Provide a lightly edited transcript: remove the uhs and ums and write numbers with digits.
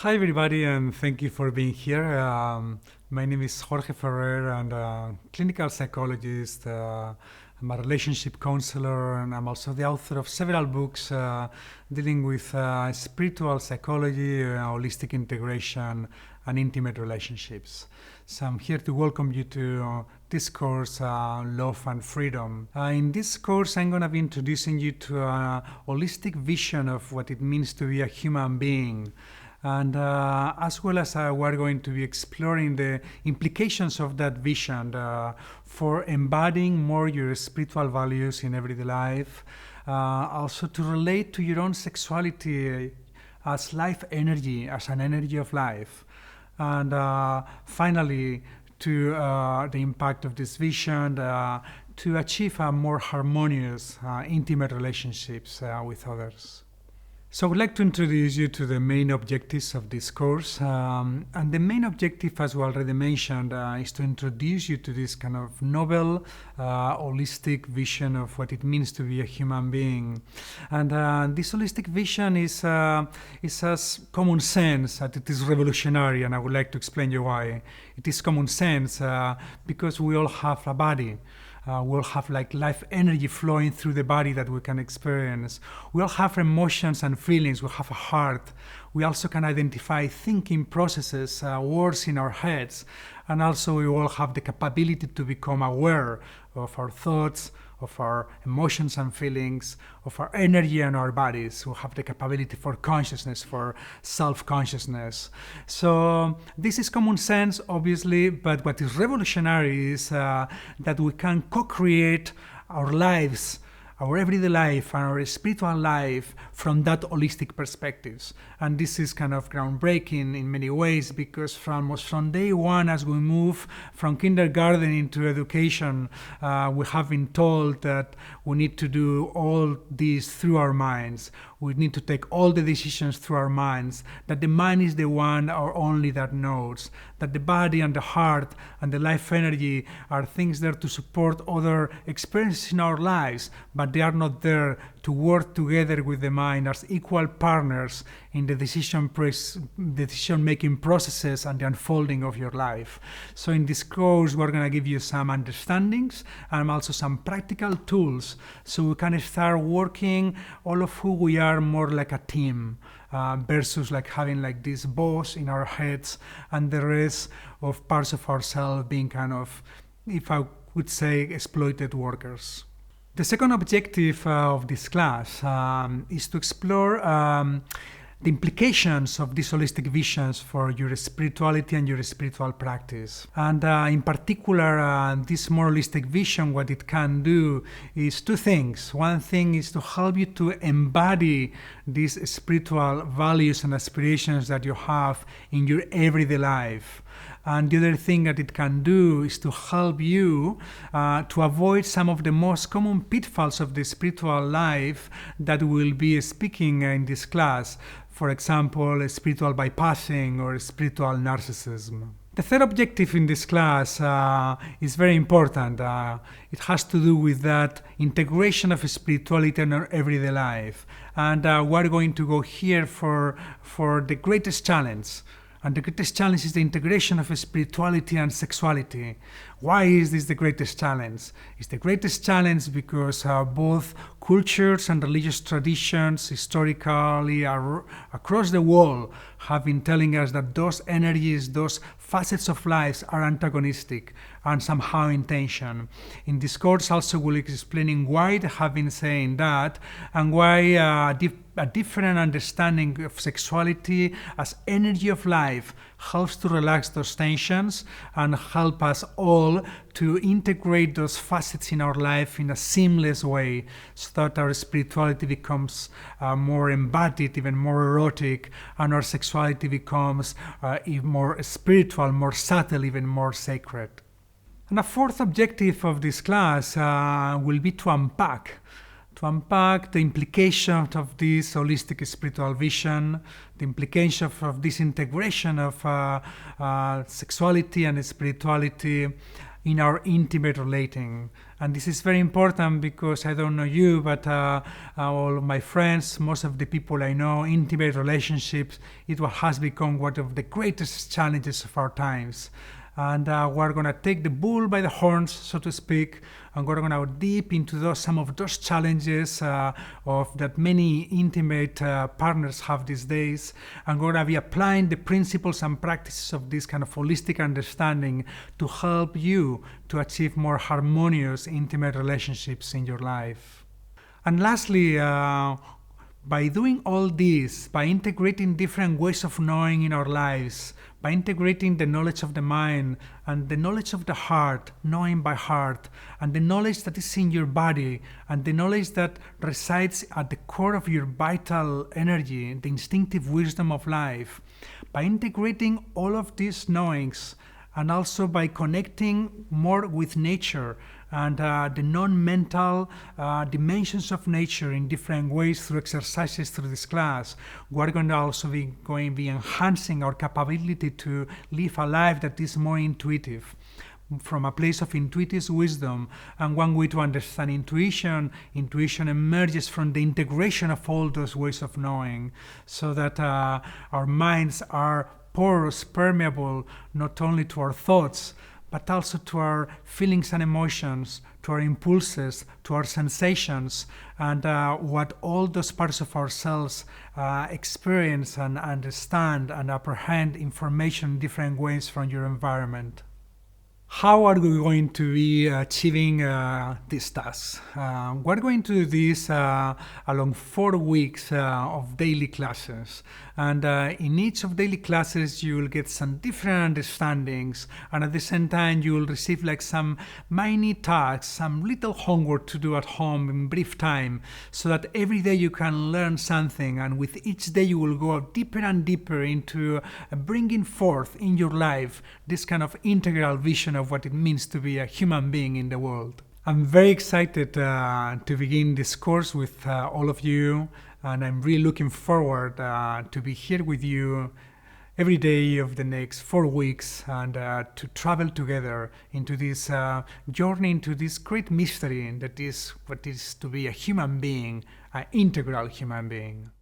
Hi, everybody, and thank you for being here. My name is Jorge Ferrer, and clinical psychologist. I'm a relationship counselor, and I'm also the author of several books dealing with spiritual psychology, holistic integration, and intimate relationships. So I'm here to welcome you to this course, Love and Freedom. In this course, I'm going to be introducing you to a holistic vision of what it means to be a human being. And as well as we're going to be exploring the implications of that vision for embodying more your spiritual values in everyday life. Also to relate to your own sexuality as life energy, as an energy of life. And finally, to the impact of this vision to achieve a more harmonious, intimate relationships with others. So I would like to introduce you to the main objectives of this course. And the main objective, as we already mentioned, is to introduce you to this kind of novel, holistic vision of what it means to be a human being. And this holistic vision is as common sense as it is revolutionary, and I would like to explain you why. It is common sense because we all have a body. We'll have like life energy flowing through the body that we can experience. We all have emotions and feelings. We have a heart. We also can identify thinking processes, words in our heads. And also we all have the capability to become aware of our thoughts, of our emotions and feelings, of our energy and our bodies. We have the capability for consciousness, for self-consciousness. So this is common sense, obviously, but what is revolutionary is that we can co-create our lives, our everyday life and our spiritual life from that holistic perspectives. And this is kind of groundbreaking in many ways because from day one, as we move from kindergarten into education, we have been told that we need to do all this through our minds. We need to take all the decisions through our minds, that the mind is the one or only that knows, that the body and the heart and the life energy are things there to support other experiences in our lives, but they are not there to work together with the mind as equal partners in the decision-making processes and the unfolding of your life. So in this course, we're going to give you some understandings and also some practical tools so we can start working all of who we are more like a team versus like having like this boss in our heads and the rest of parts of ourselves being kind of, if I would say, exploited workers. The second objective of this class is to explore the implications of these holistic visions for your spirituality and your spiritual practice. And in particular, this more holistic vision, what it can do is two things. One thing is to help you to embody these spiritual values and aspirations that you have in your everyday life. And the other thing that it can do is to help you to avoid some of the most common pitfalls of the spiritual life that we'll be speaking in this class. For example, spiritual bypassing or spiritual narcissism. The third objective in this class is very important. It has to do with that integration of spirituality in our everyday life. And we're going to go here for the greatest challenge. And the greatest challenge is the integration of spirituality and sexuality. Why is this the greatest challenge? It's the greatest challenge because both cultures and religious traditions historically across the world have been telling us that those energies, those facets of life are antagonistic and somehow in tension. In this course also we'll be explaining why they have been saying that and why a different understanding of sexuality as energy of life helps to relax those tensions and help us all to integrate those facets in our life in a seamless way so that our spirituality becomes more embodied, even more erotic, and our sexuality becomes even more spiritual, more subtle, even more sacred. And the fourth objective of this class will be to unpack the implications of this holistic spiritual vision, the implications of this integration of sexuality and spirituality in our intimate relating. And this is very important because I don't know you, but all of my friends, most of the people I know, intimate relationships, it has become one of the greatest challenges of our times. And we're going to take the bull by the horns, so to speak, and we're going to go deep into some of those challenges of that many intimate partners have these days, and we're going to be applying the principles and practices of this kind of holistic understanding to help you to achieve more harmonious intimate relationships in your life. And lastly, by doing all this, by integrating different ways of knowing in our lives, by integrating the knowledge of the mind and the knowledge of the heart, knowing by heart, and the knowledge that is in your body, and the knowledge that resides at the core of your vital energy, the instinctive wisdom of life, by integrating all of these knowings, and also by connecting more with nature and the non-mental dimensions of nature in different ways through exercises through this class, we're going to also be enhancing our capability to live a life that is more intuitive, from a place of intuitive wisdom. And one way to understand intuition emerges from the integration of all those ways of knowing, so that our minds are porous, permeable, not only to our thoughts, but also to our feelings and emotions, to our impulses, to our sensations, and what all those parts of ourselves experience and understand and apprehend information in different ways from your environment. How are we going to be achieving these tasks? We're going to do this along 4 weeks of daily classes. And in each of daily classes, you will get some different understandings. And at the same time, you will receive like some mini tasks, some little homework to do at home in brief time, so that every day you can learn something. And with each day, you will go deeper and deeper into bringing forth in your life this kind of integral vision of what it means to be a human being in the world. I'm very excited to begin this course with all of you, and I'm really looking forward to be here with you every day of the next 4 weeks, and to travel together into this journey, into this great mystery that is what is to be a human being, an integral human being.